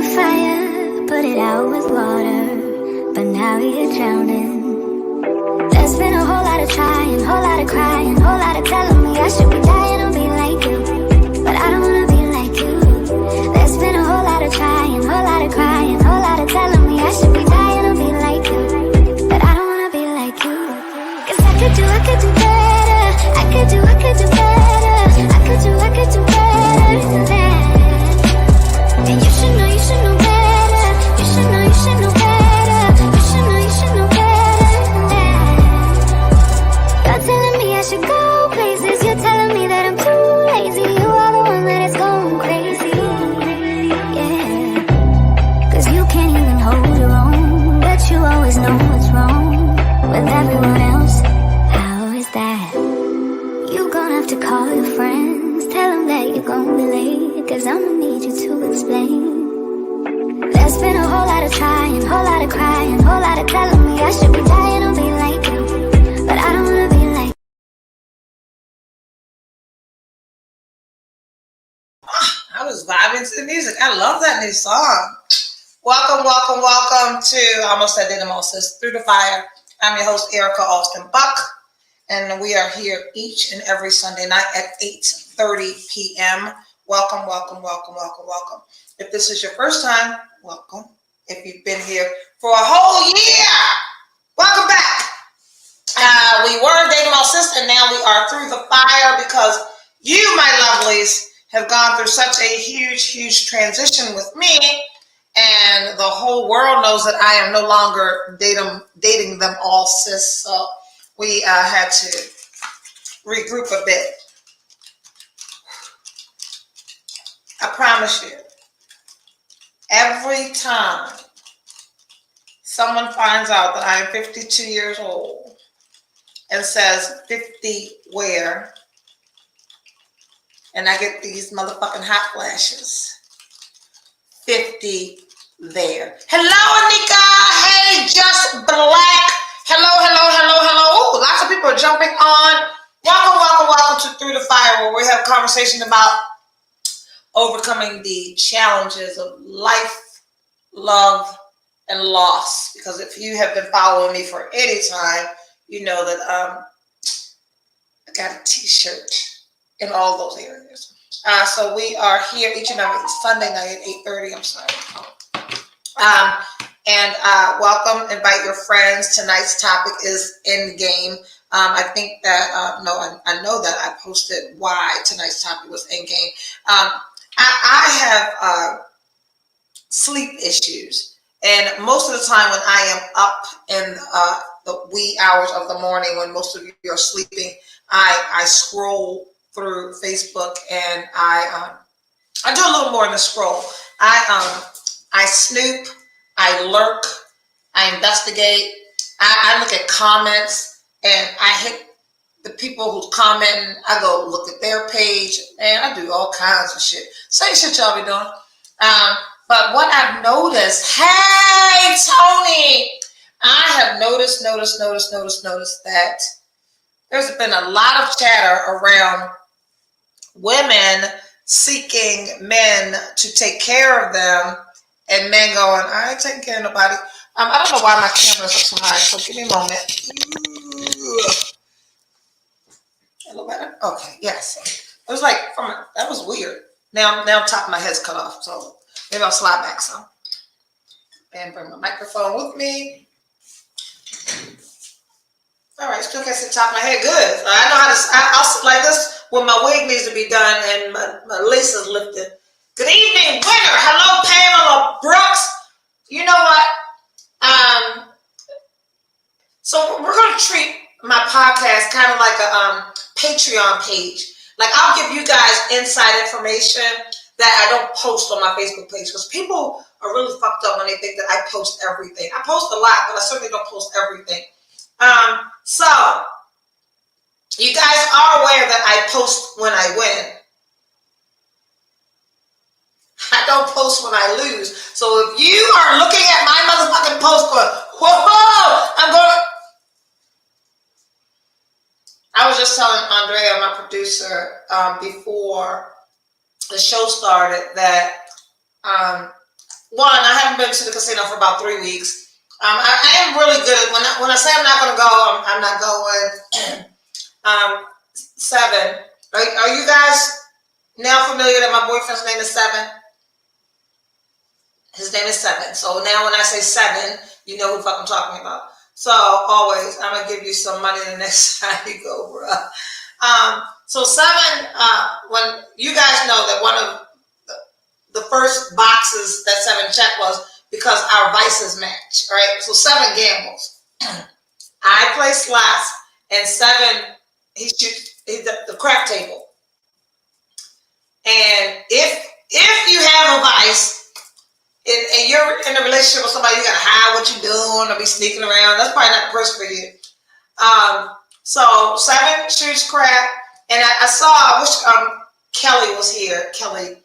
with fire, put it out with water, but now you're drowning. There's been a whole lot of trying, whole lot of crying, whole lot of telling me I should be dying or be like you, but I don't wanna be like you. There's been a whole lot of trying, whole lot of crying, whole lot of telling me I should be dying or be like you, but I don't wanna be like you. 'Cause I could do better. I could do better. I could do better than that. And you should know better. You should know better. You should know better than that. You're telling me I should go places. You're telling me that I'm too lazy. You are the one that is going crazy. Yeah. 'Cause you can't even hold your own, but you always know what's wrong with everyone else. How is that? You gonna have to call your friends, tell them that you're gonna be late, 'cause I'ma need you to explain. There's been a whole lot of trying, whole lot of crying, whole lot of telling me I should be dying or be like you, but I don't wanna be like. I was vibing to the music. I love that new song. Welcome to Almost That Did Sis Through the Fire. I'm your host, Erica Alston Buck, and we are here each and every Sunday night at 8:30 p.m. Welcome. If this is your first time, welcome. If you've been here for a whole year, welcome back. We were Dating Sis, and now we are through the fire because you, my lovelies, have gone through such a huge transition with me, and the whole world knows that I am no longer dating them all, sis. So we had to regroup a bit. I promise you, every time someone finds out that I am 52 years old and says 50 where, and I get these motherfucking hot flashes. 50 there. Hello, Anika. Hey, Just Black. Hello. Ooh, lots of people are jumping on. Welcome to Through the Fire, where we have a conversation about overcoming the challenges of life, love, and loss. Because if you have been following me for any time, you know that I got a t-shirt in all those areas. So we are here each and every Sunday night at 8:30. I'm sorry. And welcome. Invite your friends. Tonight's topic is Endgame. I think that I know that I posted why tonight's topic was Endgame. I have sleep issues, and most of the time when I am up in the wee hours of the morning, when most of you are sleeping, I scroll through Facebook, and I do a little more than scroll. I snoop, I lurk, I investigate, I look at comments, and I hit the people who's commenting. I go look at their page, and I do all kinds of shit. Same shit y'all be doing. But what I've noticed, hey Tony, I have noticed that there's been a lot of chatter around women seeking men to take care of them, and men going, I ain't taking care of nobody. I don't know why my cameras are so high, so give me a moment. A little better? Okay, yes. It was like, that was weird. Now top of my head's cut off, so maybe I'll slide back some. And bring my microphone with me. All right, still can't see the top of my head. Good. I know how to, I'll sit like this when my wig needs to be done and my lace is lifted. Good evening, winner. Hello, Pamela Brooks. You know what? So we're going to treat my podcast kind of like a Patreon page. Like, I'll give you guys inside information that I don't post on my Facebook page, because people are really fucked up when they think that I post everything. I post a lot, but I certainly don't post everything. So you guys are aware that I post when I win. I don't post when I lose. So if you are looking at my motherfucking post going, whoa, I'm going. I was just telling Andrea, my producer, before the show started, that one, I haven't been to the casino for about 3 weeks. I am really good at when I say I'm not going to go, I'm not going. Seven. Are you guys now familiar that my boyfriend's name is Seven? His name is Seven. So now when I say Seven, you know who the fuck I'm talking about. So always, I'm gonna give you some money the next time you go, bro. So Seven, when you guys know that one of the first boxes that Seven checked was because our vices match, right? So Seven gambles. I play slots, and Seven he shoots the crap table. And if you have a vice and you're in a relationship with somebody, you gotta hide what you're doing or be sneaking around. That's probably not the person for you. So Seven shoots crap, and I saw. I wish Kelly was here. Kelly,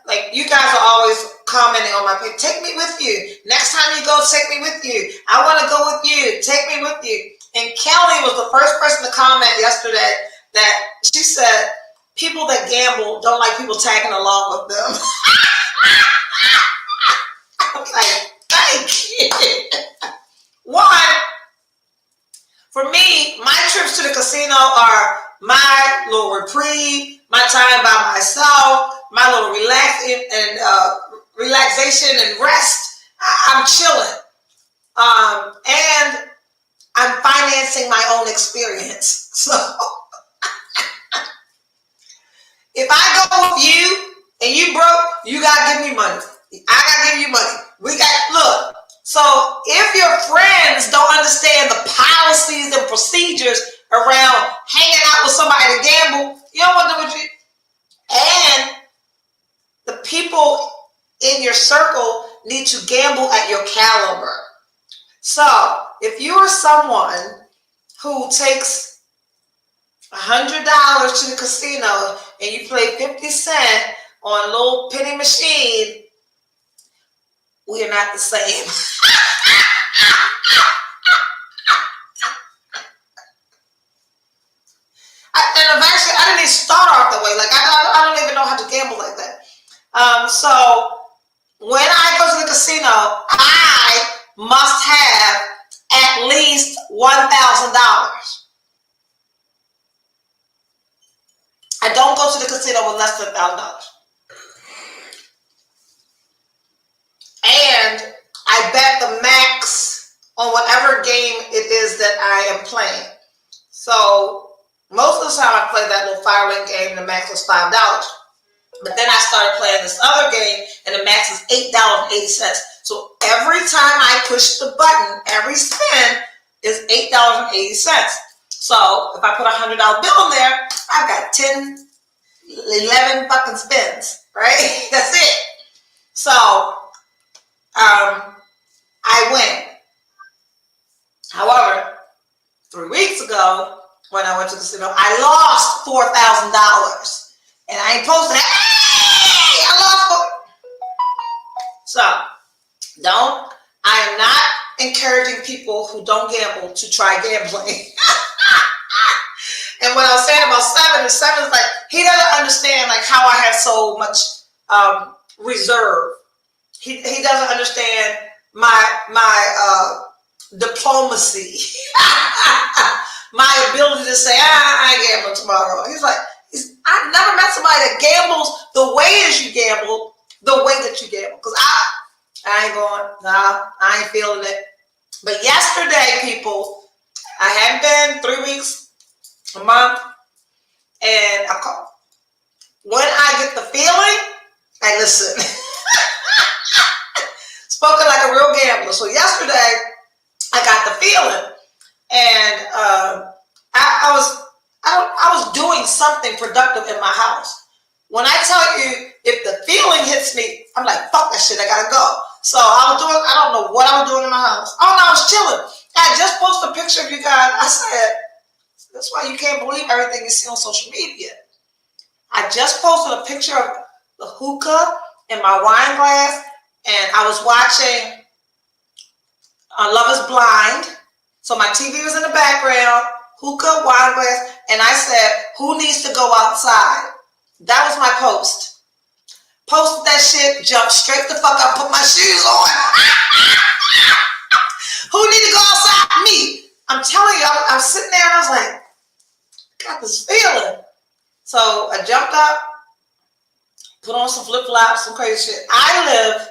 like you guys are always commenting on my page. Take me with you. Next time you go, take me with you. I want to go with you. Take me with you. And Kelly was the first person to comment yesterday that she said people that gamble don't like people tagging along with them. I'm like, thank you. One, for me, my trips to the casino are my little reprieve, my time by myself, my little relaxation and rest. I'm chilling. And I'm financing my own experience. So if I go with you and you broke, you gotta give me money. I gotta give you money. Look. So if your friends don't understand the policies and procedures around hanging out with somebody to gamble, you don't want to do what you. And the people in your circle need to gamble at your caliber. So if you are someone who takes $100 to the casino and you play 50 cents on a little penny machine, we are not the same. And eventually, I didn't even start off the way. Like I don't even know how to gamble like that. So when I go to the casino, I must have at least $1,000. I don't go to the casino with less than $1,000. And I bet the max on whatever game it is that I am playing. So most of the time I play that little fire ring game, the max was $5. But then I started playing this other game, and the max is $8.80. So every time I push the button, every spin is $8.80. So if I put $100 bill in there, I've got 10, 11 fucking spins, right? That's it. So I win. However, 3 weeks ago, when I went to the casino, I lost $4,000. And I ain't posted, hey, I lost $4,000. So, I am not encouraging people who don't gamble to try gambling. And what I was saying about Seven is like, he doesn't understand like how I have so much reserve. He doesn't understand my diplomacy, my ability to say, I ain't gambling tomorrow. He's like, I've never met somebody that gambles the way as you gamble, the way that you gamble. Because I ain't going, nah, I ain't feeling it. But yesterday, people, I hadn't been 3 weeks, a month, and I called. When I get the feeling, I listen. Spoken like a real gambler. So yesterday, I got the feeling, and I was doing something productive in my house. When I tell you, if the feeling hits me, I'm like, fuck that shit, I gotta go. So I don't know what I was doing in my house. Oh no, I was chilling. I just posted a picture of you guys. I said, that's why you can't believe everything you see on social media. I just posted a picture of the hookah in my wine glass, and I was watching Love is Blind. So my TV was in the background, hookah, wine glass, and I said, who needs to go outside? That was my post. Posted that shit, jumped straight the fuck up, put my shoes on. Who need to go outside? Me. I'm telling you, I'm sitting there and I was like, got this feeling. So I jumped up, put on some flip-flops, some crazy shit. I live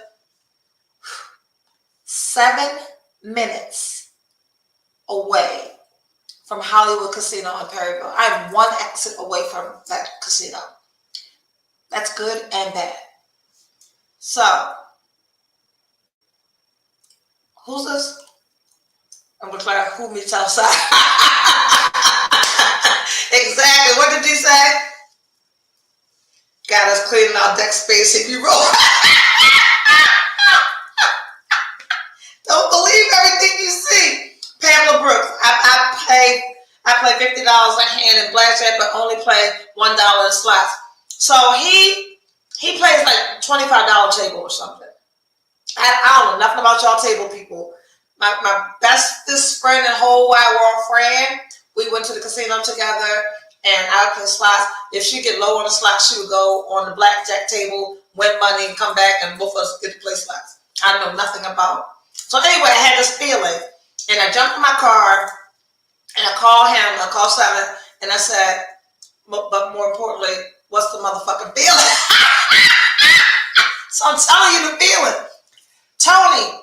7 minutes away from Hollywood Casino in Perryville. I'm 1 exit away from that casino. That's good and bad. So, who's this? I'm going to try to who meets outside. Exactly. What did you say? Got us cleaning our deck space if you roll. Don't believe everything you see. Pamela Brooks. I play $50 a hand in blackjack, but only play $1 in slots. So he plays like $25 table or something. I don't know nothing about y'all table people. My bestest friend and whole wide world friend, we went to the casino together and I would play slots. If she get low on the slots, she would go on the blackjack table, win money, and come back, and both of us get to play slots. I know nothing about it. So anyway, I had this feeling, and I jumped in my car, and I called him, I called Simon, and I said, but more importantly, what's the motherfucking feeling? So I'm telling you the feeling. Tony,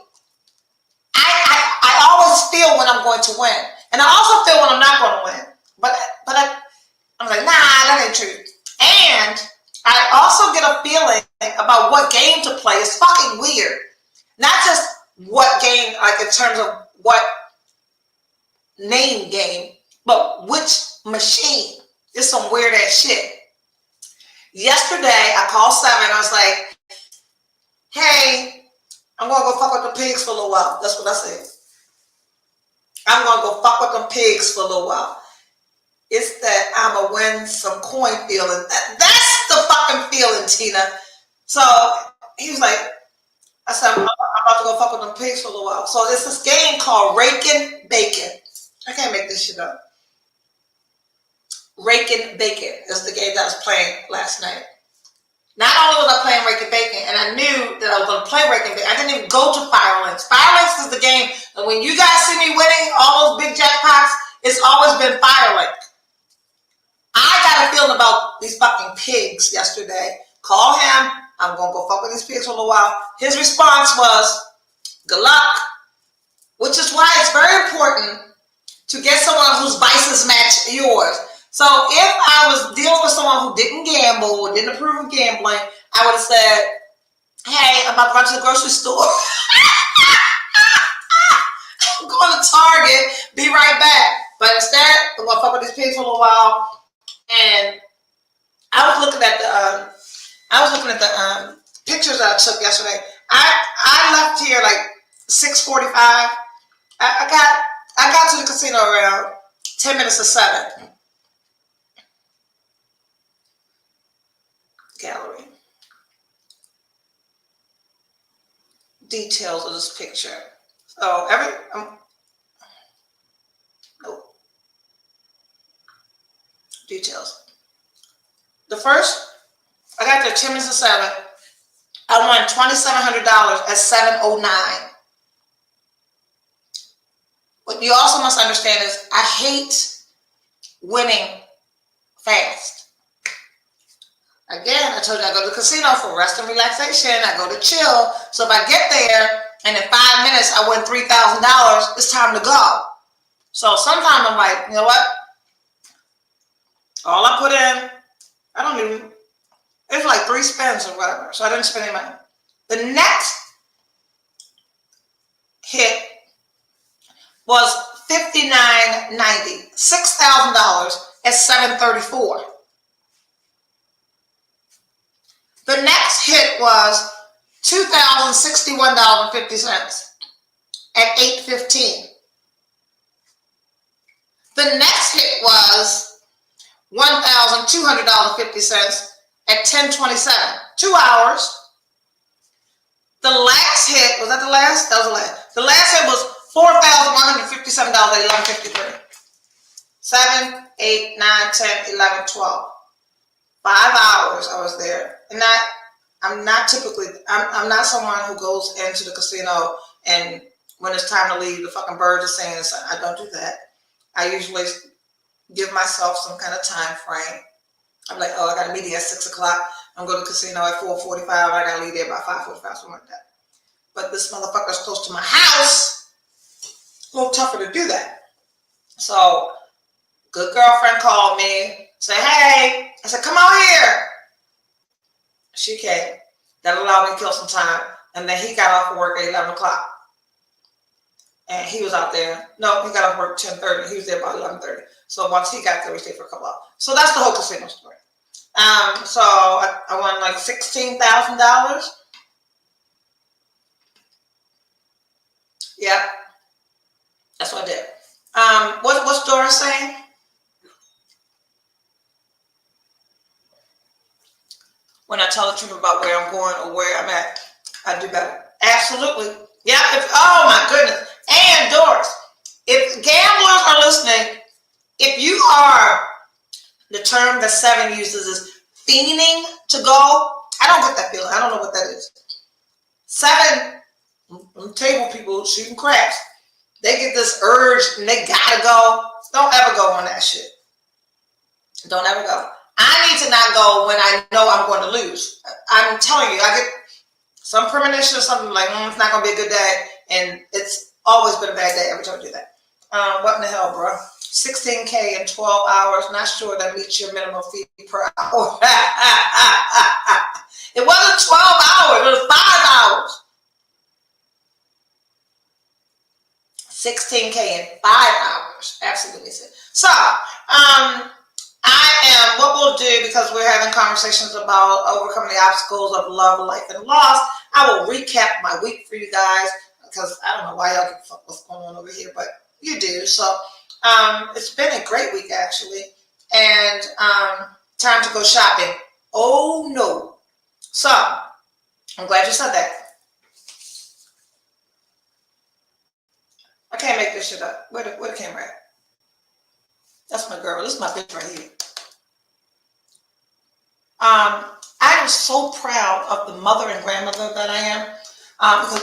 I always feel when I'm going to win. And I also feel when I'm not going to win. But I'm like, nah, that ain't true. And I also get a feeling about what game to play. It's fucking weird. Not just what game, like in terms of what name game, but which machine. It's some weird ass shit. Yesterday, I called Simon. I was like, hey, I'm going to go fuck with the pigs for a little while. That's what I said. I'm going to go fuck with them pigs for a little while. It's that I'm going to win some coin feeling. That's the fucking feeling, Tina. So he was like, I said, I'm about to go fuck with them pigs for a little while. So it's this game called Raking Bacon. I can't make this shit up. Raking Bacon is the game that I was playing last night. Not only was I playing Raking Bacon, and I knew that I was going to play Raking Bacon, I didn't even go to Firelinks. Firelinks is the game, and when you guys see me winning all those big jackpots, it's always been Firelink. I got a feeling about these fucking pigs yesterday. Call him. I'm going to go fuck with these pigs for a little while. His response was, good luck. Which is why it's very important to get someone whose vices match yours. So if I was dealing with someone who didn't gamble or didn't approve of gambling, I would have said, hey, I'm about to run to the grocery store. I'm going to Target. Be right back. But instead, I'm going to fuck with these pigs for a little while. And I was looking at the pictures that I took yesterday. I left here like 6:45. I got to the casino around 10 minutes to 7. Gallery. Details of this picture. So details. The first, I got there 10 minutes to 7. I won $2,700 at 7:09. What you also must understand is I hate winning fast. Again, I told you I go to the casino for rest and relaxation. I go to chill. So if I get there and in 5 minutes I win $3,000, it's time to go. So sometimes I'm like, you know what? All I put in, it's like 3 spins or whatever. So I didn't spend any money. The next hit was $59.90, $6,000 at 7:34. The next hit was $2,061.50 at 8:15. The next hit was $1,200.50 at 10:27. 2 hours. The last hit, was that the last? That was the last. The last hit was $4,157 at 11:53. 7, 8, 9, 10, 11, 12. 5 hours I was there. And I I'm not typically, I'm not someone who goes into the casino and when it's time to leave, the fucking birds are saying, so I don't do that. I usually give myself some kind of time frame. I'm like, oh, I got a meeting at 6 o'clock. I'm going to the casino at 4:45. I got to leave there by 5:45, something like that. But this motherfucker's close to my house. A little tougher to do that. So, good girlfriend called me, said, hey. I said, come on here. She came. That allowed me to kill some time. And then he got off of work at 11 o'clock. And he was out there. No, he got off work at 10:30. He was there about 11:30. So once he got there, we stayed for a couple hours. So that's the whole casino story. So I won like $16,000. Yep. That's what I did. What's Doris saying? When I tell the truth about where I'm going or where I'm at, I do better. Absolutely. Yeah. Oh my goodness. And Doris, if gamblers are listening, if you are, the term that 7 uses is fiending to go. I don't get that feeling. I don't know what that is. 7 table people shooting craps. They get this urge and they gotta go. Don't ever go on that shit. Don't ever go. I need to not go when I know I'm going to lose. I'm telling you, I get some premonition or something like, it's not going to be a good day. And it's always been a bad day every time I do that. What in the hell, bro? 16K in 12 hours. Not sure that meets your minimum fee per hour. It wasn't 12 hours. It was 5 hours. 16K in 5 hours. Absolutely. So, what we'll do, because we're having conversations about overcoming the obstacles of love, life, and loss, I will recap my week for you guys, because I don't know why y'all give a fuck what's going on over here, but you do. So, it's been a great week, actually, and time to go shopping. Oh, no. So, I'm glad you said that. I can't make this shit up. Where the camera at? That's my girl. This is my bitch right here. I am so proud of the mother and grandmother that I am. Because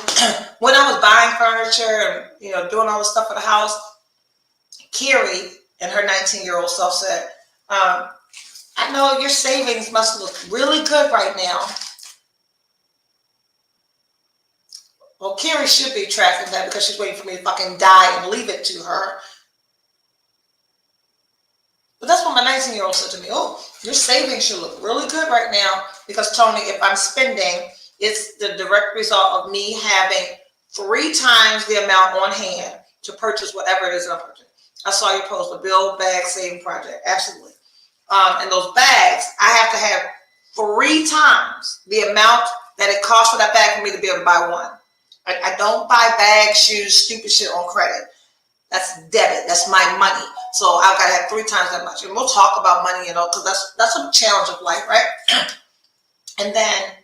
when I was buying furniture and doing all the stuff for the house, Carrie and her 19-year-old self said, I know your savings must look really good right now. Well, Carrie should be tracking that because she's waiting for me to fucking die and leave it to her. But that's what my 19-year-old said to me. Oh, your savings should look really good right now because, Tony, if I'm spending, it's the direct result of me having 3 times the amount on hand to purchase whatever it is I'm purchasing. I saw you post a Build Bag Saving Project. Absolutely. And those bags, I have to have 3 times the amount that it costs for that bag for me to be able to buy one. I don't buy bags, shoes, stupid shit on credit. That's debit. That's my money. So I've got to have 3 times that much. And we'll talk about money, because that's a challenge of life, right? And then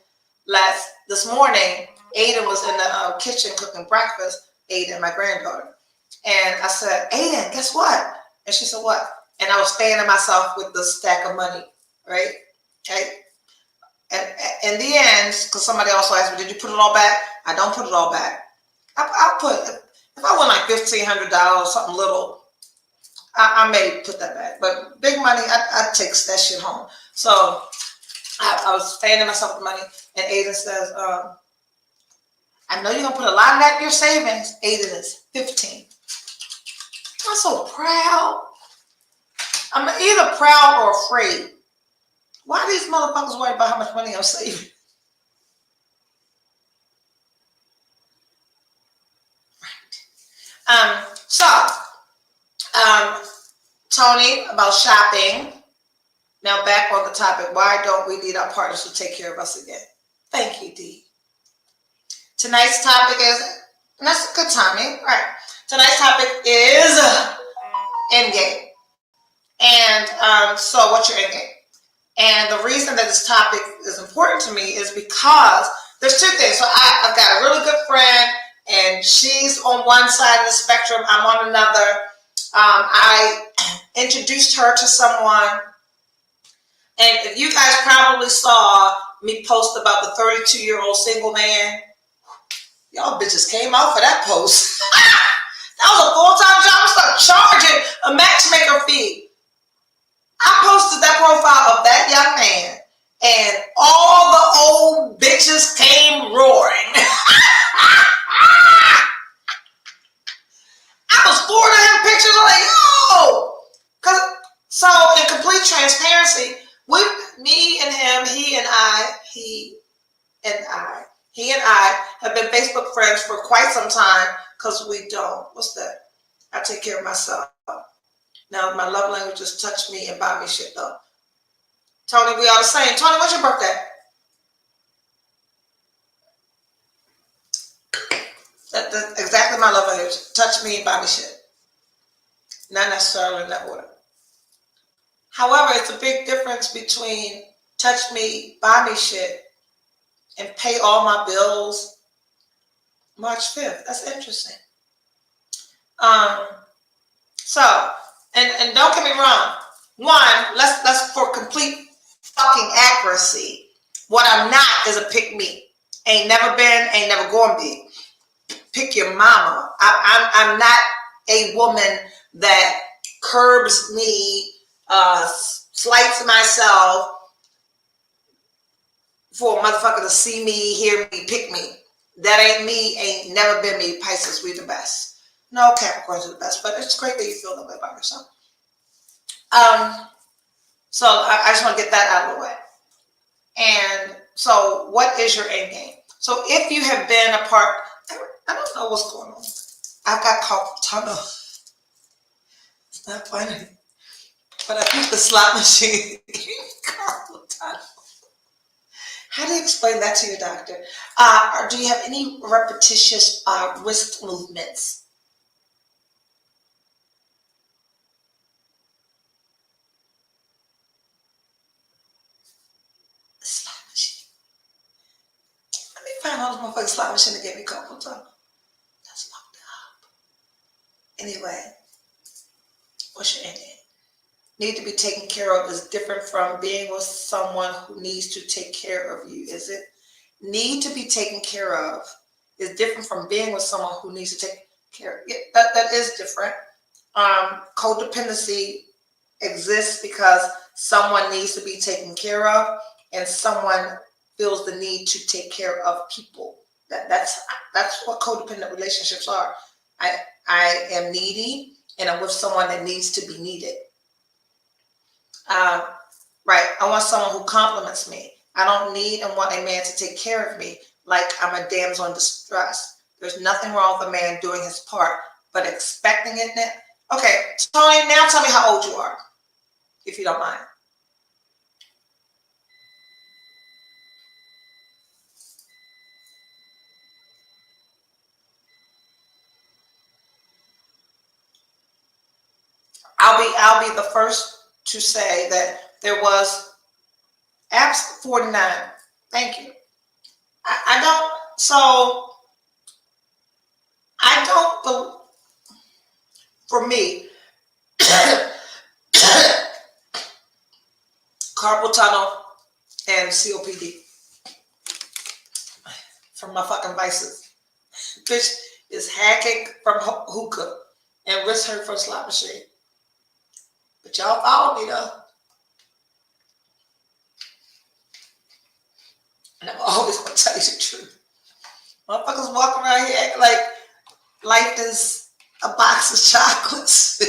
this morning, Aiden was in the kitchen cooking breakfast. Aiden, my granddaughter. And I said, Aiden, guess what? And she said, what? And I was fanning myself with the stack of money, right? Okay. And in the end, because somebody also asked me, did you put it all back? I don't put it all back. I'll put, if I win like $1,500, something little, I may put that back. But big money, I take that shit home. So I was fanning myself with money. And Aiden says, I know you're going to put a lot of that in your savings. Aiden is 15. I'm so proud. I'm either proud or afraid. Why are these motherfuckers worried about how much money I'm saving? Right. Tony, about shopping. Now back on the topic. Why don't we need our partners to take care of us again? Thank you, Dee. Tonight's topic is, and that's good timing, right? Tonight's topic is endgame. And so what's your endgame? And the reason that this topic is important to me is because there's 2 things. So I've got a really good friend, and she's on one side of the spectrum. I'm on another. I introduced her to someone, and if you guys probably saw me post about the 32-year-old single man. Y'all bitches came out for that post. That was a full-time job. I started charging a matchmaker fee. I posted that profile of that young man, and all the old bitches came roaring. I was forwarding him pictures. I'm like, yo! So in complete transparency, me and him, he and I have been Facebook friends for quite some time because we don't. What's that? I take care of myself. Now my love language is touch me and buy me shit though. Tony, we all the same. Tony, what's your birthday? That's exactly my love language. Touch me and buy me shit. Not necessarily in that order. However, it's a big difference between touch me, buy me shit, and pay all my bills March 5th. That's interesting. And don't get me wrong. One, let's for complete fucking accuracy. What I'm not is a pick me. Ain't never been, ain't never gonna be. Pick your mama. I'm not a woman that curbs me, slights myself for a motherfucker to see me, hear me, pick me. That ain't me, ain't never been me. Pisces, we the best. No, Capricorns are the best, but it's great that you feel that way about yourself. So I just want to get that out of the way. And so what is your end game? So if you have been a part, I don't know what's going on. I've got carpal tunnel. It's not funny. But I think the slot machine carpal tunnel. How do you explain that to your doctor? Or do you have any repetitious wrist movements? Slot machine. Let me find out this motherfucking slot machine that gave me carpal tunnel. That's fucked up. Anyway, what's your end game? Need to be taken care of is different from being with someone who needs to take care of you, is it? Need to be taken care of is different from being with someone who needs to take care of you. That is different. Codependency exists because someone needs to be taken care of and someone feels the need to take care of people. That's what codependent relationships are. I am needy and I'm with someone that needs to be needed. Right. I want someone who compliments me. I don't need and want a man to take care of me like I'm a damsel in distress. There's nothing wrong with a man doing his part, but expecting it now. Okay, Tony, now tell me how old you are, if you don't mind. I'll be the first to say that there was apps 49. Thank you. I don't, for me, carpal tunnel and COPD from my fucking vices. Bitch is hacking from hookah and wrist hurt from slot machine. But y'all follow me though. And I'm always gonna tell you the truth. Motherfuckers walk around here acting like life is a box of chocolates.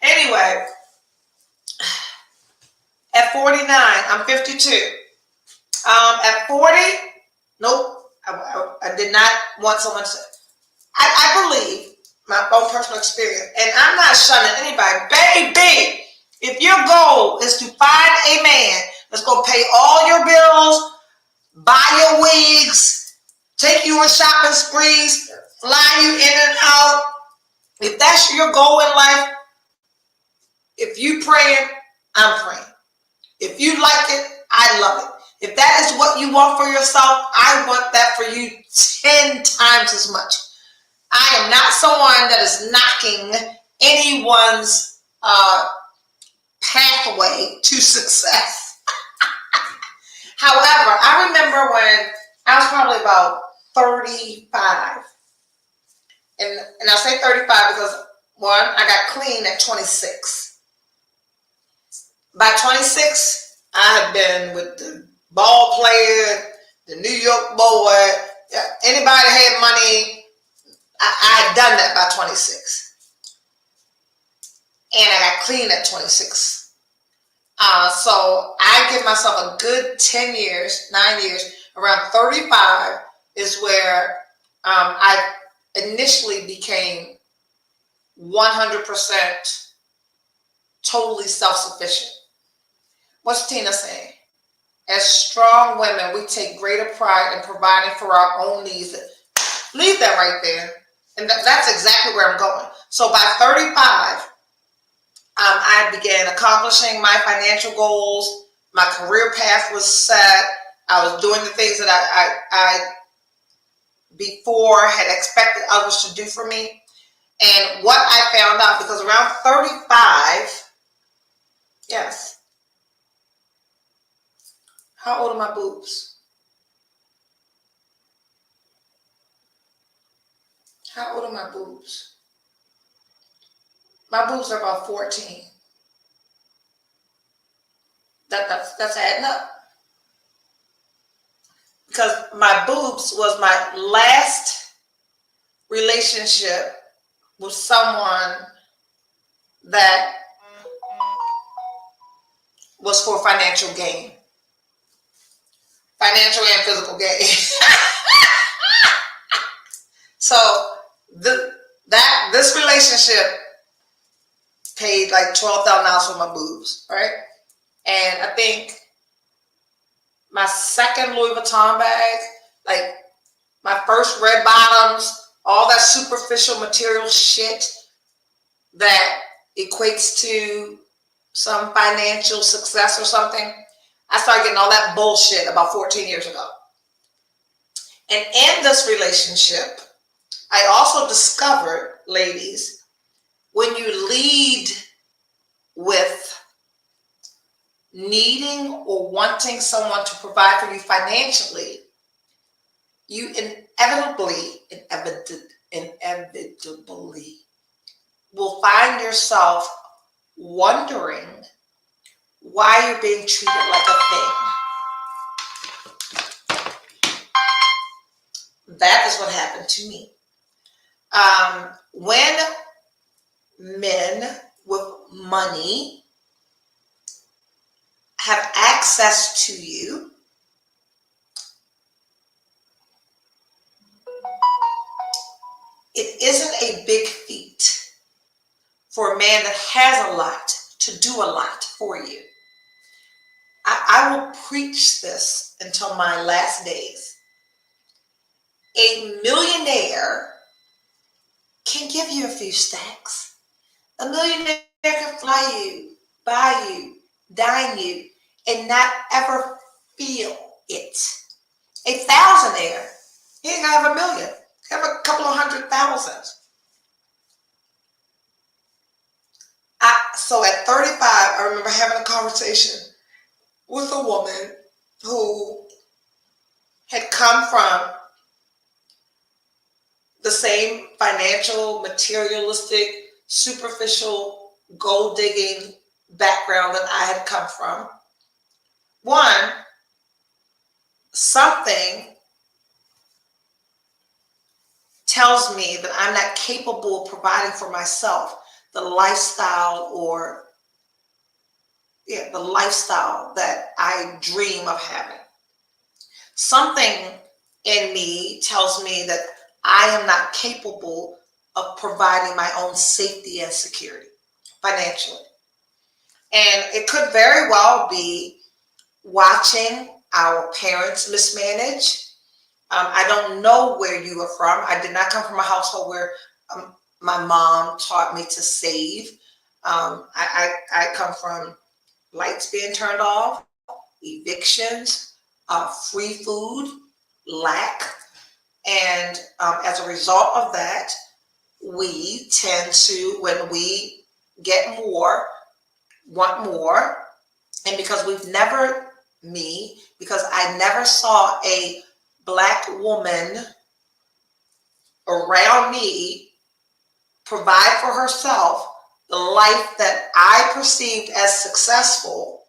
Anyway, at 49, I'm 52. At 40, nope, I did not want someone to. I believe my own personal experience, and I'm not shunning anybody. Baby, if your goal is to find a man that's going to pay all your bills, buy your wigs, take you on shopping sprees, fly you in and out, if that's your goal in life, if you praying, I'm praying. If you like it, I love it. If that is what you want for yourself, I want that for you 10 times as much. I am not someone that is knocking anyone's pathway to success. However, I remember when I was probably about 35. And I say 35 because, one, I got clean at 26. By 26, I had been with the ball player, the New York boy, anybody had money. I had done that by 26. And I got clean at 26. So I give myself a good 10 years, 9 years. Around 35 is where I initially became 100% totally self-sufficient. What's Tina saying? As strong women, we take greater pride in providing for our own needs. Leave that right there. And that's exactly where I'm going. So by 35, I began accomplishing my financial goals. My career path was set. I was doing the things that I before had expected others to do for me. And what I found out, because around 35, yes. How old are my boobs? How old are my boobs? My boobs are about 14. That's adding up. Because my boobs was my last relationship with someone that was for financial gain. Financial and physical gain. So this relationship paid like $12,000 for my boobs, right? And I think my second Louis Vuitton bag, like my first red bottoms, all that superficial material shit that equates to some financial success or something, I started getting all that bullshit about 14 years ago. And in this relationship, I also discovered, ladies, when you lead with needing or wanting someone to provide for you financially, you inevitably will find yourself wondering why you're being treated like a thing. That is what happened to me. When men with money have access to you, it isn't a big feat for a man that has a lot to do a lot for you. I will preach this until my last days. A millionaire can give you a few stacks. A millionaire can fly you, buy you, dine you, and not ever feel it. A thousandaire, he ain't gonna have a million. He have a couple of 100,000. So at 35, I remember having a conversation with a woman who had come from the same financial, materialistic, superficial, gold-digging background that I had come from. One, something tells me that I'm not capable of providing for myself the lifestyle that I dream of having. Something in me tells me that I am not capable of providing my own safety and security financially. And it could very well be watching our parents mismanage. I don't know where you are from. I did not come from a household where my mom taught me to save. I come from lights being turned off, evictions, free food, lack. And as a result of that, we tend to, when we get more, want more, And because because I never saw a Black woman around me provide for herself the life that I perceived as successful,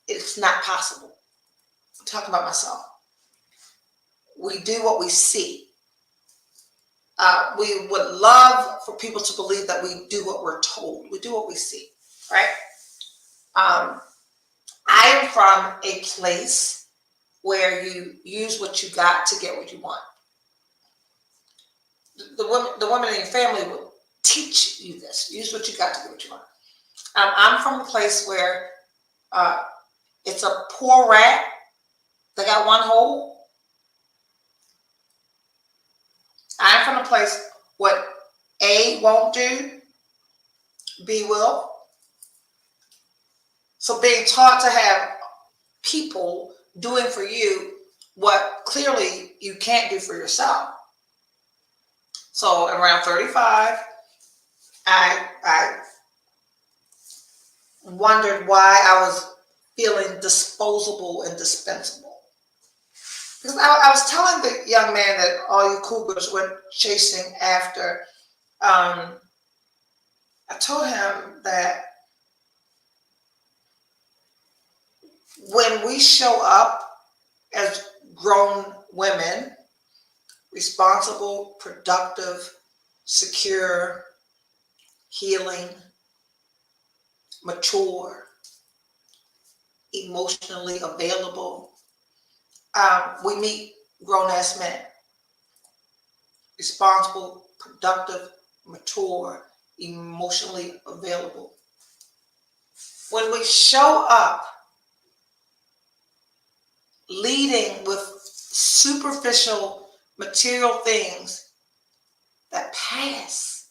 it's not possible. I'm talking about myself. We do what we see. We would love for people to believe that we do what we're told. We do what we see, right? I am from a place where you use what you got to get what you want. The women in your family would teach you this. Use what you got to get what you want. I'm from a place where it's a poor rat that got one hole. I'm from a place what A won't do, B will. So being taught to have people doing for you what clearly you can't do for yourself. So around 35, I wondered why I was feeling disposable and dispensable. Because I was telling the young man that all you cougars went chasing after, I told him that when we show up as grown women, responsible, productive, secure, healing, mature, emotionally available, we meet grown-ass men. Responsible, productive, mature, emotionally available. When we show up leading with superficial material things that pass,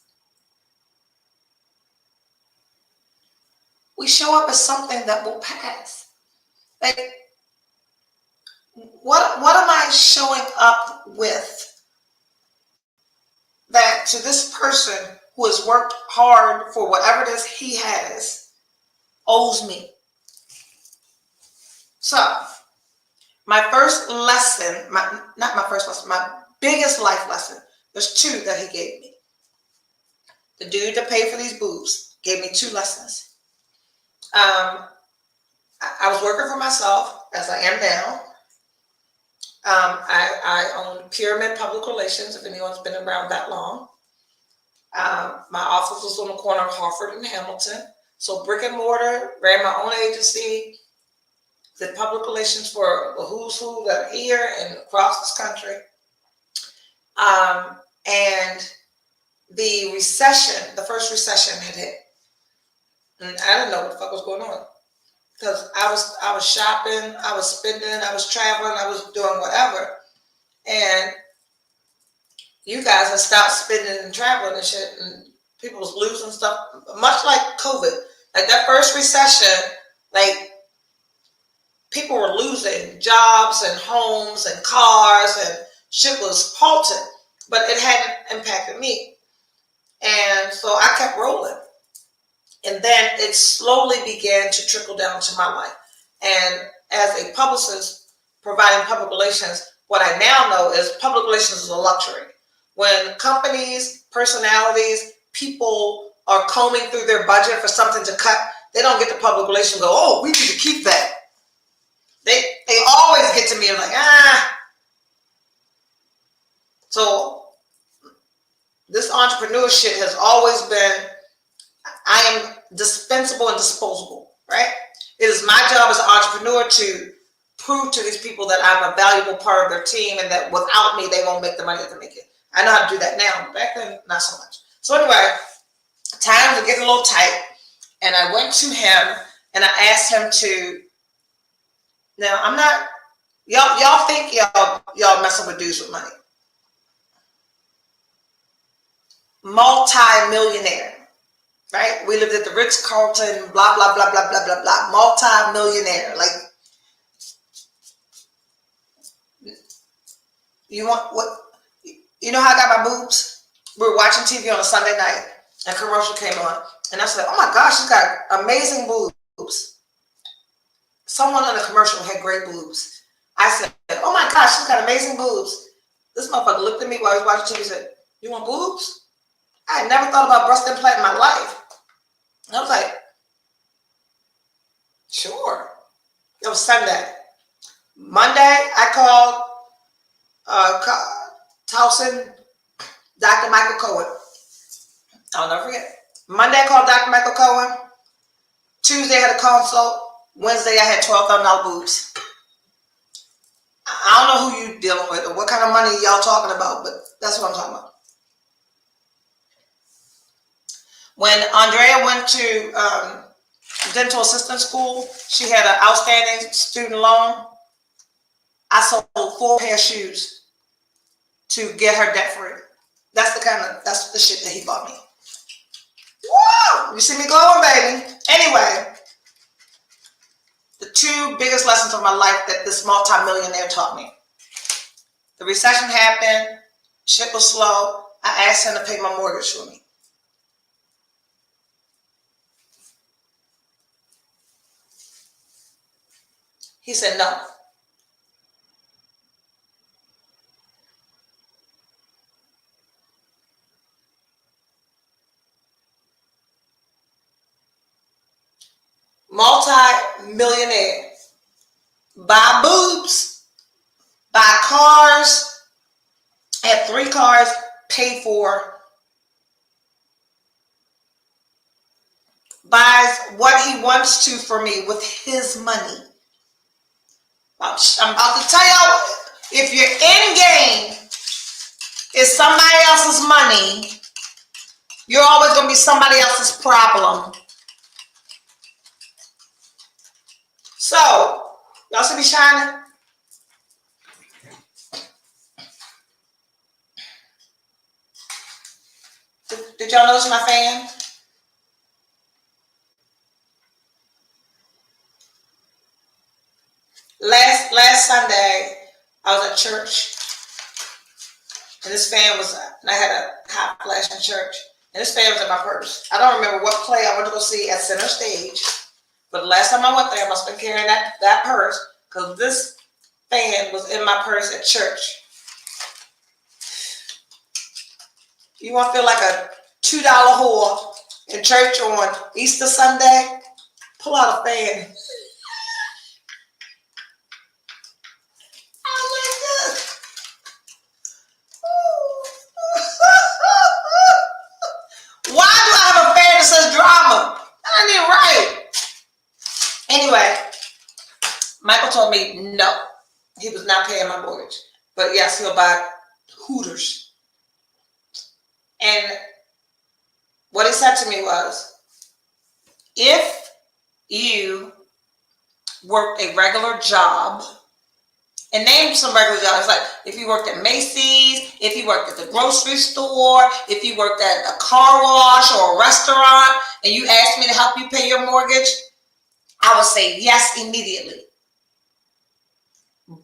we show up as something that will pass. Like, what am I showing up with that to this person who has worked hard for whatever it is he has owes me? So my first lesson, my biggest life lesson, there's two that he gave me. The dude that paid for these boobs gave me two lessons. I was working for myself, as I am now. I own Pyramid Public Relations, if anyone's been around that long. My office was on the corner of Hartford and Hamilton. So brick and mortar, ran my own agency, did public relations for the who's who that are here and across this country. And the recession, the first recession had hit. And I didn't know what the fuck was going on. Because I was shopping, I was spending, I was traveling, I was doing whatever. And you guys have stopped spending and traveling and shit, and people was losing stuff, much like COVID. Like that first recession, like people were losing jobs and homes and cars and shit was halted, but it hadn't impacted me. And so I kept rolling. And then it slowly began to trickle down to my life. And as a publicist providing public relations, what I now know is public relations is a luxury. When companies, personalities, people are combing through their budget for something to cut, they don't get to public relations and go, oh, we need to keep that. They always get to me and like, So this entrepreneur shit has always been, I am dispensable and disposable, right? It is my job as an entrepreneur to prove to these people that I'm a valuable part of their team and that without me, they won't make the money that they make it. I know how to do that now, but back then, not so much. So anyway, times are getting a little tight, and I went to him and I asked him to, now I'm not, y'all think y'all messing with dudes with money. Multi-millionaire. Right? We lived at the Ritz-Carlton, blah, blah, blah, blah, blah, blah, blah. Multi-millionaire. Like, you want what? You know how I got my boobs? We were watching TV on a Sunday night, and a commercial came on. And I said, oh my gosh, she's got amazing boobs. Someone in a commercial had great boobs. I said, oh my gosh, she's got amazing boobs. This motherfucker looked at me while I was watching TV and said, you want boobs? I had never thought about breast implant in my life. And I was like, sure. It was Sunday. Monday, I called Towson, Dr. Michael Cohen. I'll never forget. Monday, I called Dr. Michael Cohen. Tuesday, I had a consult. Wednesday, I had $12,000 boobs. I don't know who you're dealing with or what kind of money y'all talking about, but that's what I'm talking about. When Andrea went to dental assistant school, she had an outstanding student loan. I sold 4 pair of shoes to get her debt free. That's the shit that he bought me. Woo! You see me glowing, baby. Anyway, the 2 biggest lessons of my life that this multimillionaire taught me. The recession happened. Shit was slow. I asked him to pay my mortgage for me. He said no. Multi-millionaire. Buy boobs. Buy cars. Had 3 cars paid for. Buys what he wants to for me with his money. I'm about to tell y'all, if your end game is somebody else's money, you're always going to be somebody else's problem. So, y'all see me shining? Did y'all notice my fan? Last Sunday, I was at church, and this fan was, and I had a hot flash in church, and this fan was in my purse. I don't remember what play I went to go see at Center Stage, but the last time I went there, I must have been carrying that purse, because this fan was in my purse at church. You want to feel like a $2 whore in church on Easter Sunday? Pull out a fan. Why do I have a fan that says drama? That ain't right. Anyway, Michael told me no, he was not paying my mortgage. But yes, he'll buy Hooters. And what he said to me was, if you worked a regular job, and name some regular jobs, like if you worked at Macy's, if you worked at the grocery store, if you worked at a car wash or a restaurant, and you asked me to help you pay your mortgage, I would say yes immediately.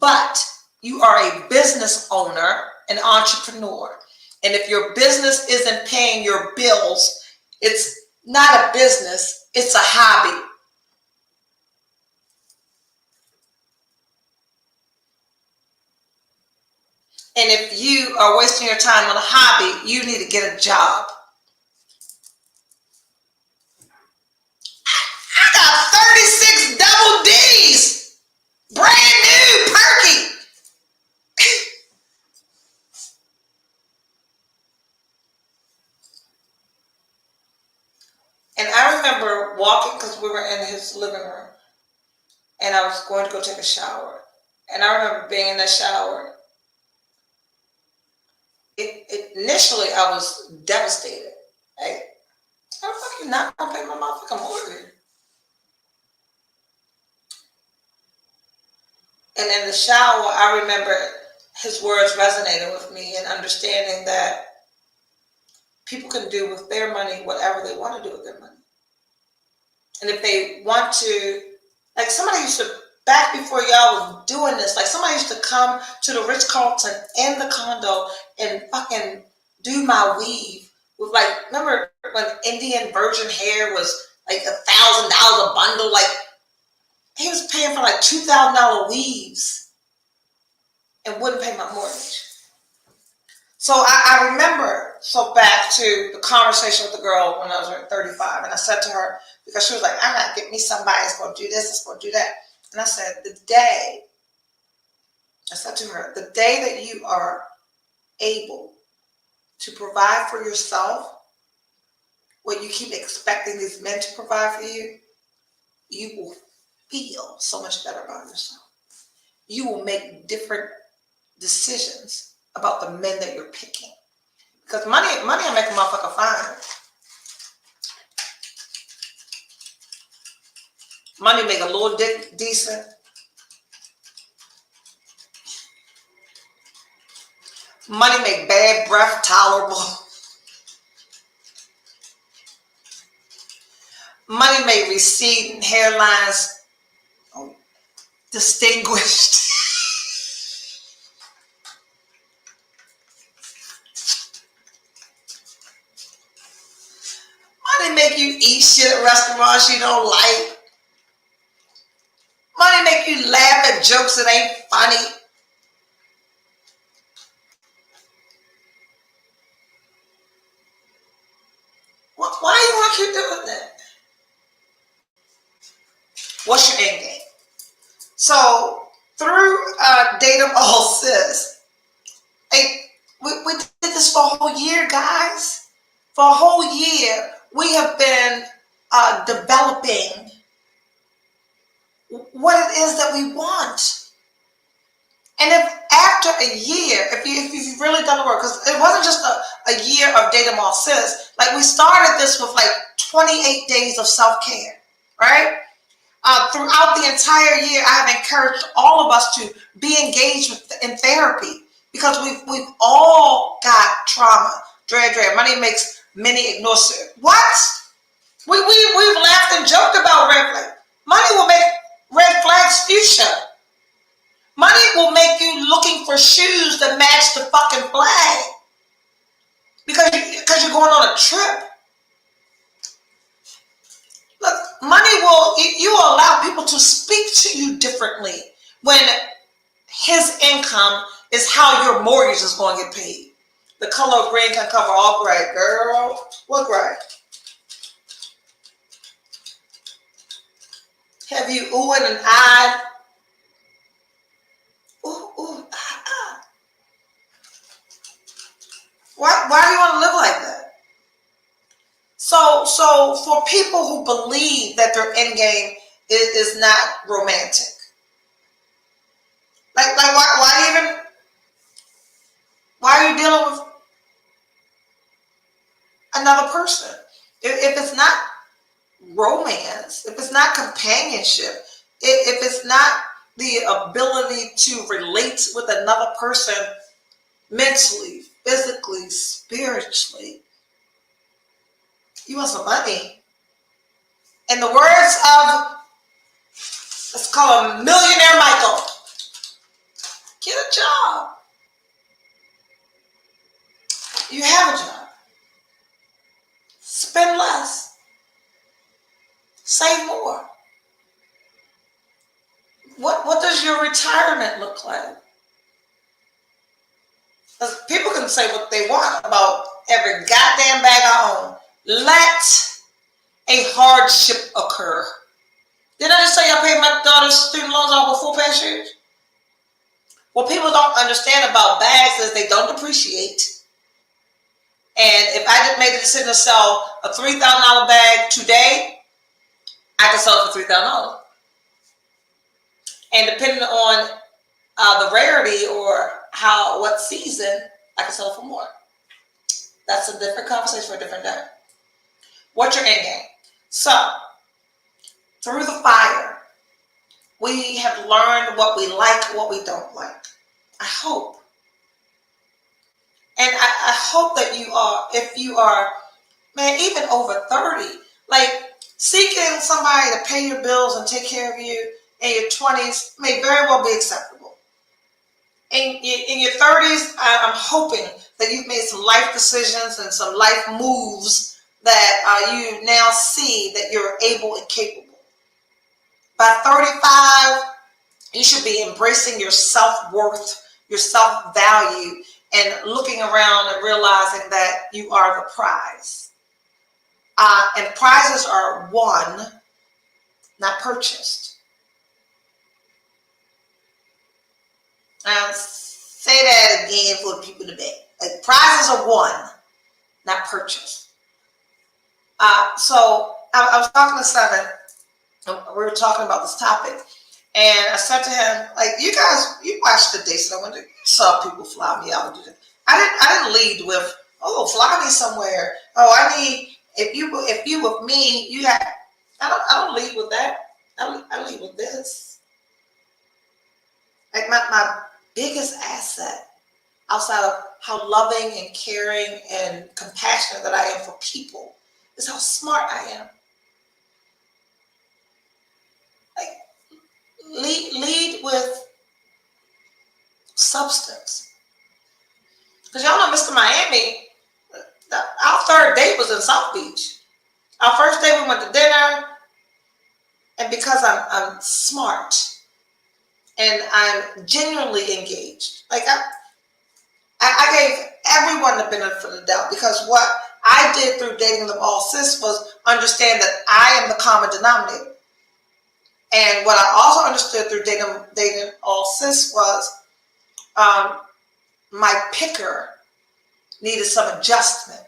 But you are a business owner, an entrepreneur. And if your business isn't paying your bills, it's not a business, it's a hobby. And if you are wasting your time on a hobby, you need to get a job. I got 36 double D's. Brand new, perky. And I remember walking, because we were in his living room, and I was going to go take a shower. And I remember being in that shower. Initially, I was devastated. Hey, how the fuck you not gonna pay my motherfucking mortgage? And in the shower, I remember his words resonated with me, and understanding that people can do with their money whatever they want to do with their money. And if they want to, like somebody used to, back before y'all was doing this, like somebody used to come to the Ritz-Carlton in the condo and fucking do my weave with, like, remember when Indian virgin hair was like $1,000 a bundle? Like, He was paying for like $2,000 weaves and wouldn't pay my mortgage. So I remember, so back to the conversation with the girl when I was 35, and I said to her, because she was like, I'm not getting me somebody that's going to do this, that's going to do that. And I said, I said to her, the day that you are able to provide for yourself what you keep expecting these men to provide for you, you will feel so much better about yourself. You will make different decisions about the men that you're picking. Because money will make a motherfucker fine. Money make a little dick decent. Money make bad breath tolerable. Money make receding hairlines distinguished. Money make you eat shit at restaurants you don't like. Money make you laugh at jokes that ain't funny. Why do you want to keep doing that? What's your end game? So through Datum All Sis, we did this for a whole year, guys. For a whole year, we have been developing what it is that we want. And if after a year, if you've really done the work, because it wasn't just a year of Datum All Sis, like we started this with like 28 days of self-care, right? Throughout the entire year, I have encouraged all of us to be engaged in therapy because we've all got trauma. Dread. Money makes many ignore. What? We've laughed and joked about red flags. Money will make red flags fuchsia. Money will make you looking for shoes that match the fucking flag because you're going on a trip. Look, money you will allow people to speak to you differently when his income is how your mortgage is going to get paid. The color of green can cover all gray. Girl, what gray? Have you oohed and eyed? Ooh, ah. Why do you want to live like that? So for people who believe that their end game is not romantic, like why are you dealing with another person? If it's not romance, if it's not companionship, if it's not the ability to relate with another person mentally, physically, spiritually, you want some money. In the words of, let's call him Millionaire Michael, get a job. You have a job. Spend less. Save more. What does your retirement look like? Because people can say what they want about every goddamn bag I own. Let a hardship occur. Didn't I just say I paid my daughter's student loans off with full pair of shoes? What people don't understand about bags is they don't depreciate. And if I just made the decision to sell a $3,000 bag today, I can sell it for $3,000. And depending on the rarity or what season, I can sell it for more. That's a different conversation for a different day. What's your end game? So, through the fire, we have learned what we like, what we don't like. I hope. And I hope that you are, if you are, man, even over 30, like seeking somebody to pay your bills and take care of you in your 20s may very well be acceptable. In your 30s, I'm hoping that you've made some life decisions and some life moves that you now see that you're able and capable. By by 35, you should be embracing your self-worth, your self-value, and looking around and realizing that you are the prize. And prizes are won, not purchased. Now, say that again for people today. Like, prizes are won, not purchased. So I was talking to Seven. We were talking about this topic, and I said to him, like, you watched the dates that I went to. You saw people fly me out and do that. I didn't lead with, oh, fly me somewhere. Oh, I need, if you with me, you have. I don't lead with that. I lead with this. Like, my biggest asset, outside of how loving and caring and compassionate that I am for people, is how smart I am. Like, lead with substance. Because y'all know Mr. Miami, our third date was in South Beach. Our first day we went to dinner, and because I'm smart and I'm genuinely engaged, like I gave everyone the benefit of the doubt, because what I did through dating them all sis was understand that I am the common denominator. And what I also understood through dating all sis was my picker needed some adjustment.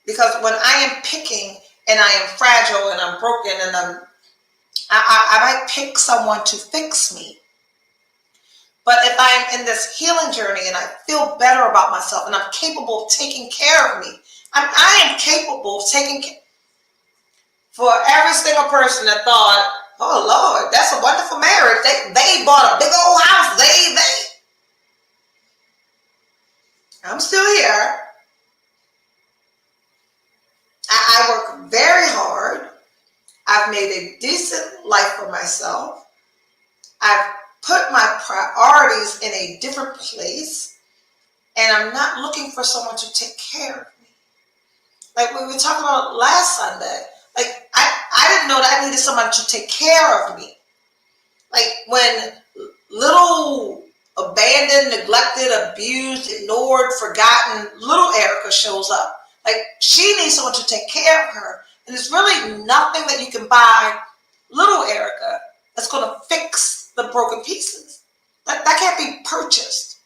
Because when I am picking and I am fragile and I'm broken and I might pick someone to fix me. But if I'm in this healing journey and I feel better about myself and I'm capable of taking care of me, I am capable of taking care. For every single person that thought, oh Lord, that's a wonderful marriage. They bought a big old house. I'm still here. I work very hard. I've made a decent life for myself. I've put my priorities in a different place, and I'm not looking for someone to take care of me. Like we were talking about last Sunday, like I didn't know that I needed someone to take care of me. Like when little abandoned, neglected, abused, ignored, forgotten little Erica shows up, like she needs someone to take care of her. And there's really nothing that you can buy little Erica that's going to fix the broken pieces. That can't be purchased.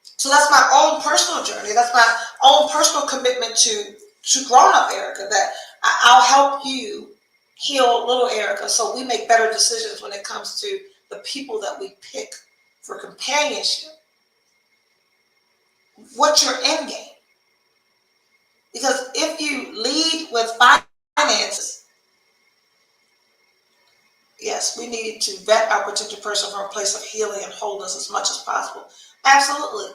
So that's my own personal journey. That's my own personal commitment to grown-up Erica, that I'll help you heal little Erica so we make better decisions when it comes to the people that we pick for companionship. What's your end game? Because if you lead with finances, yes, we need to vet our potential person from a place of healing and wholeness as much as possible. Absolutely.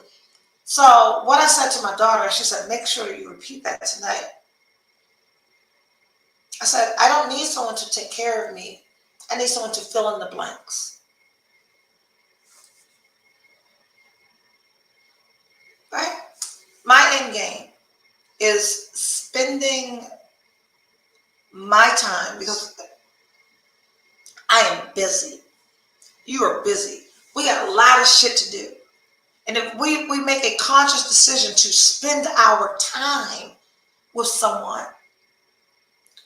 So what I said to my daughter, she said, make sure you repeat that tonight. I said, I don't need someone to take care of me. I need someone to fill in the blanks. Right? My end game is spending my time, because I am busy. You are busy. We got a lot of shit to do. And if we make a conscious decision to spend our time with someone,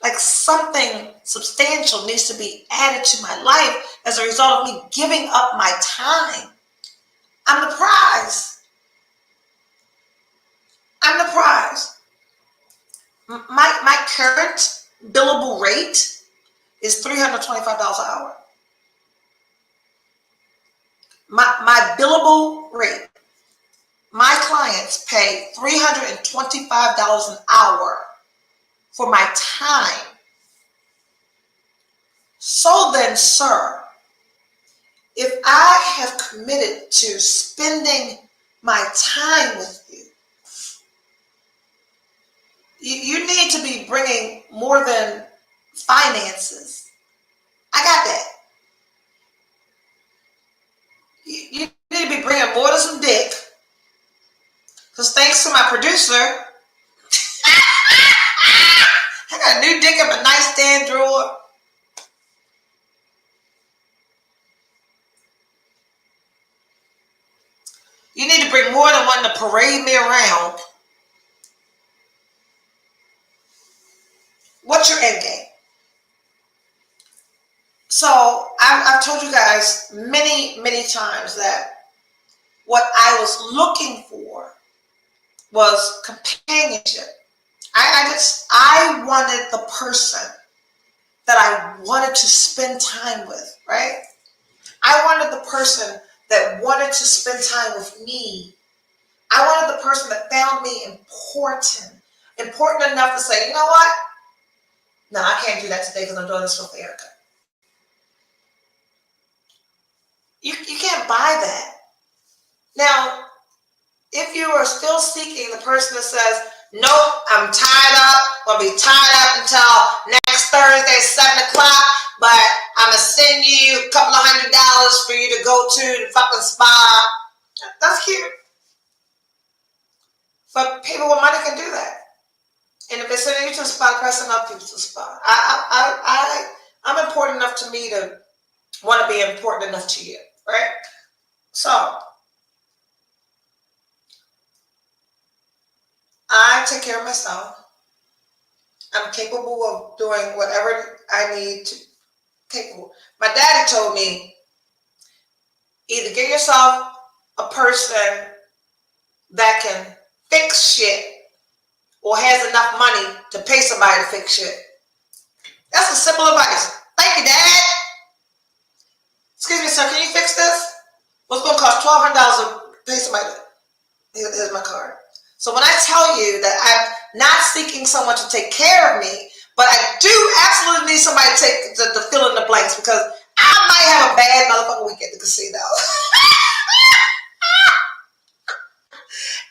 like something substantial needs to be added to my life as a result of me giving up my time. I'm the prize. I'm the prize. My current billable rate is $325 an hour. My billable rate. My clients pay $325 an hour for my time. So then, sir, if I have committed to spending my time with you, you need to be bringing more than finances. I got that. You need to be bringing more than some dick. Because thanks to my producer, I got a new dick in my nightstand drawer. You need to bring more than one to parade me around. What's your end game? So I've told you guys many, many times that what I was looking for was companionship. I wanted the person that I wanted to spend time with, right? I wanted the person that wanted to spend time with me. I wanted the person that found me important enough to say, you know what? No, I can't do that today because I'm doing this with Erica. You can't buy that. Now, if you are still seeking the person that says, nope, I'm tied up, going to be tied up until next Thursday, 7 o'clock, but I'm going to send you a couple of $100 for you to go to the fucking spa. That's cute. But people with money can do that. And if they're sending you to the spa, the person enough people to the spa. I'm important enough to me to want to be important enough to you, right? So, I take care of myself. I'm capable of doing whatever I need to. Capable. My daddy told me, either get yourself a person that can fix shit or has enough money to pay somebody to fix shit. That's a simple advice. Thank you, Dad. Excuse me, sir, can you fix this? What's going to cost $1,200 to pay somebody? Here's my card. So when I tell you that I'm not seeking someone to take care of me, but I do absolutely need somebody to fill in the blanks, because I might have a bad motherfucking week at the casino.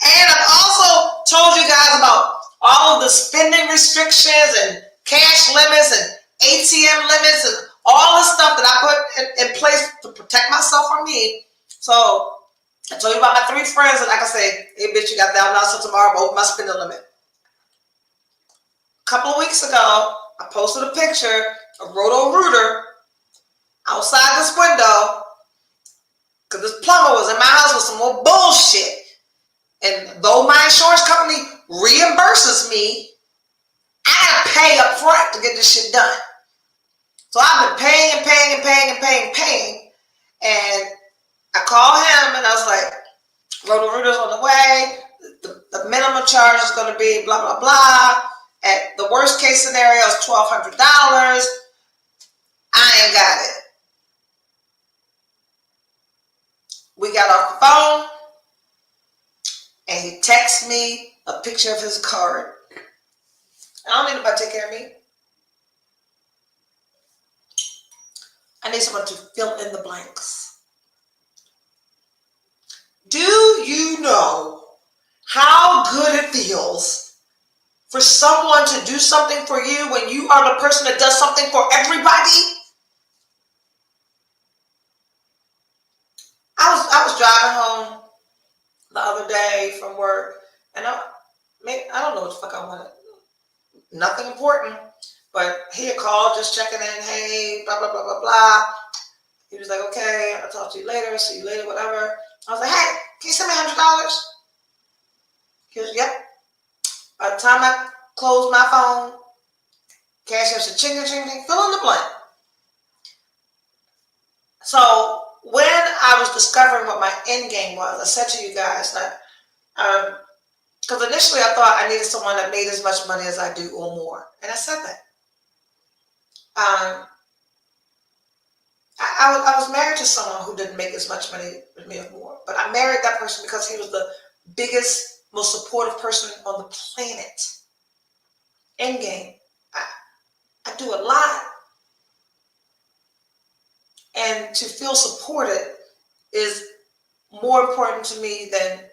And I've also told you guys about all of the spending restrictions and cash limits and ATM limits and all the stuff that I put in place to protect myself from me. So I told you about my 3 friends, and like I say, hey bitch, you got $1,000 till tomorrow, but over my spending limit. A couple of weeks ago, I posted a picture of Roto-Rooter outside this window because this plumber was in my house with some more bullshit. And though my insurance company reimburses me, I gotta pay up front to get this shit done. So I've been paying. And I called him and I was like, Roto-Rooter's on the way. The minimum charge is going to be blah, blah, blah. At the worst case scenario is $1,200. I ain't got it. We got off the phone and he texted me a picture of his card. I don't need nobody to take care of me. I need someone to fill in the blanks. Do you know how good it feels for someone to do something for you when you are the person that does something for everybody? I was driving home the other day from work, and I don't know what the fuck I wanted. Nothing important, but he had called just checking in. Hey, blah blah blah blah blah. He was like, okay, I'll talk to you later. See you later, whatever. I was like, hey, can you send me $100? He was, yep. By the time I closed my phone, cashier said, ching, ching, ching, fill in the blank. So when I was discovering what my end game was, I said to you guys that, because initially I thought I needed someone that made as much money as I do or more. And I said that. I was married to someone who didn't make as much money with me or more. But I married that person because he was the biggest, most supportive person on the planet. End game. I do a lot. And to feel supported is more important to me than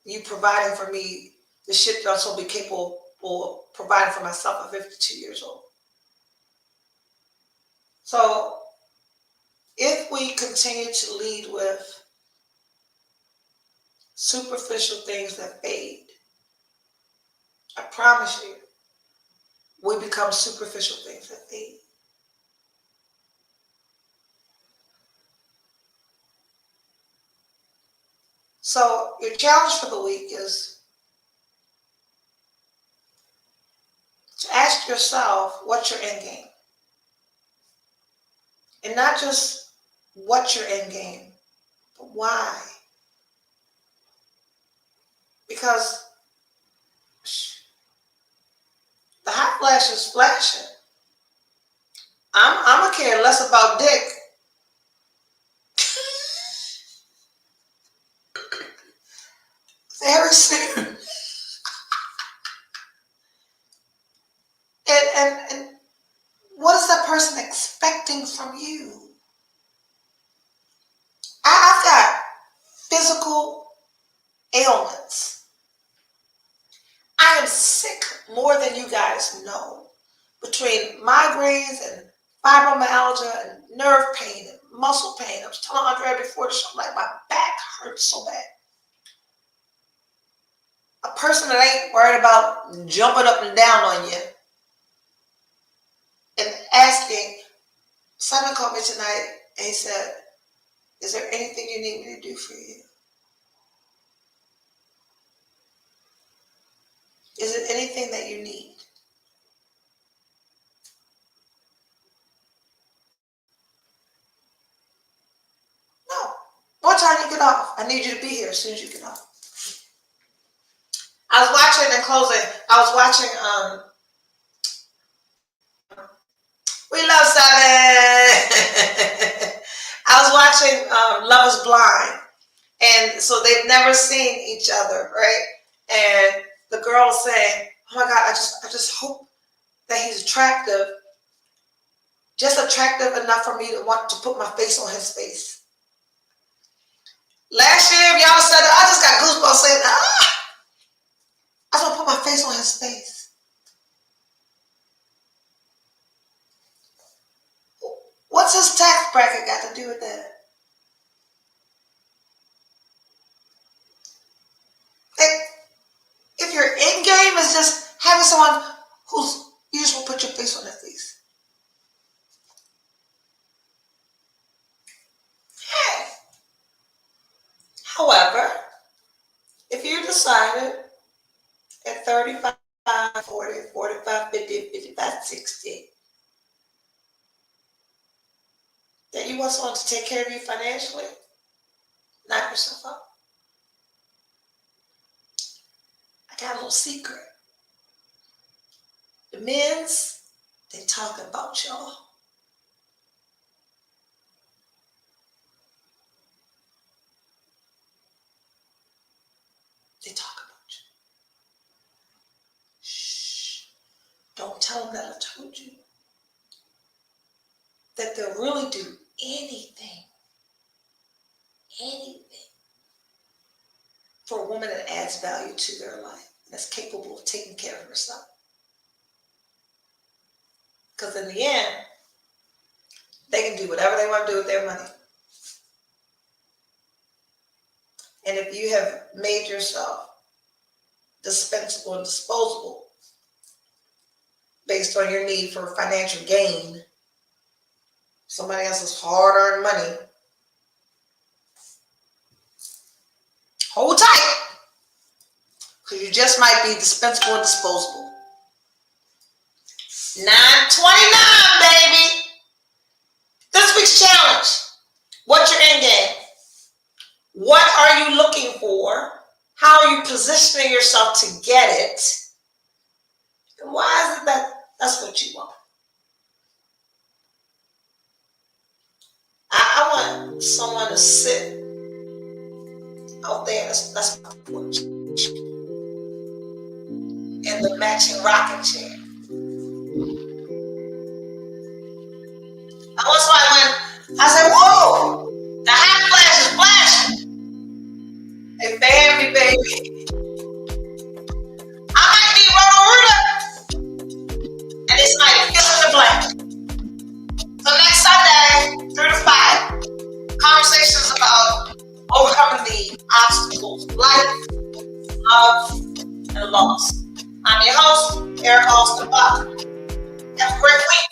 you providing for me the shit that I'm supposed to be capable of providing for myself at 52 years old. So if we continue to lead with superficial things that fade, I promise you, we become superficial things that fade. So your challenge for the week is to ask yourself what's your end game. And not just what's your end game, but why. Because the hot flash is flashing. I'm gonna care less about dick. Very soon. And what is that person expecting from you? I've got physical ailments. I am sick more than you guys know. Between migraines and fibromyalgia and nerve pain and muscle pain. I was telling Andrea before the show, like my back hurts so bad. A person that ain't worried about jumping up and down on you and asking, Simon called me tonight and he said, is there anything you need me to do for you? Is it anything that you need? No. What time you get off? I need you to be here as soon as you get off. I was watching, in closing, We Love 7. I was watching Love is Blind. And so they've never seen each other, right? And the girl's saying, oh my God, I just hope that he's attractive. Just attractive enough for me to want to put my face on his face. Last year, if y'all said that, I just got goosebumps saying, I just want to put my face on his face. What's his tax bracket got to do with that? If your end game is just having someone who's, you just want to put your face on their face. Hey. However, if you decided at 35, 40, 45, 50, 55, 60, that you want someone to take care of you financially, knock yourself up. I got a little secret. The men's, they talking about y'all. They talk about you. Shh. Don't tell them that I told you. That they'll really do anything for a woman that adds value to their life and that's capable of taking care of herself. Because in the end, they can do whatever they want to do with their money. And if you have made yourself dispensable and disposable based on your need for financial gain, somebody else's hard-earned money, hold tight, because you just might be dispensable and disposable. 9:29, baby. This week's challenge. What's your end game? What are you looking for? How are you positioning yourself to get it? And why is it that that's what you want? I want someone to sit out there, that's my porch, in the matching rocking chair. I want somebody when I say, whoa, the hot flash is flashing. Hey, baby, baby. I might be Roto-Rooter, and it's like fill in the blank. So next Sunday, 3 to 5, conversations about overcoming the obstacles of life, love, and loss. I'm your host, Eric Austin Buck. Have a great week.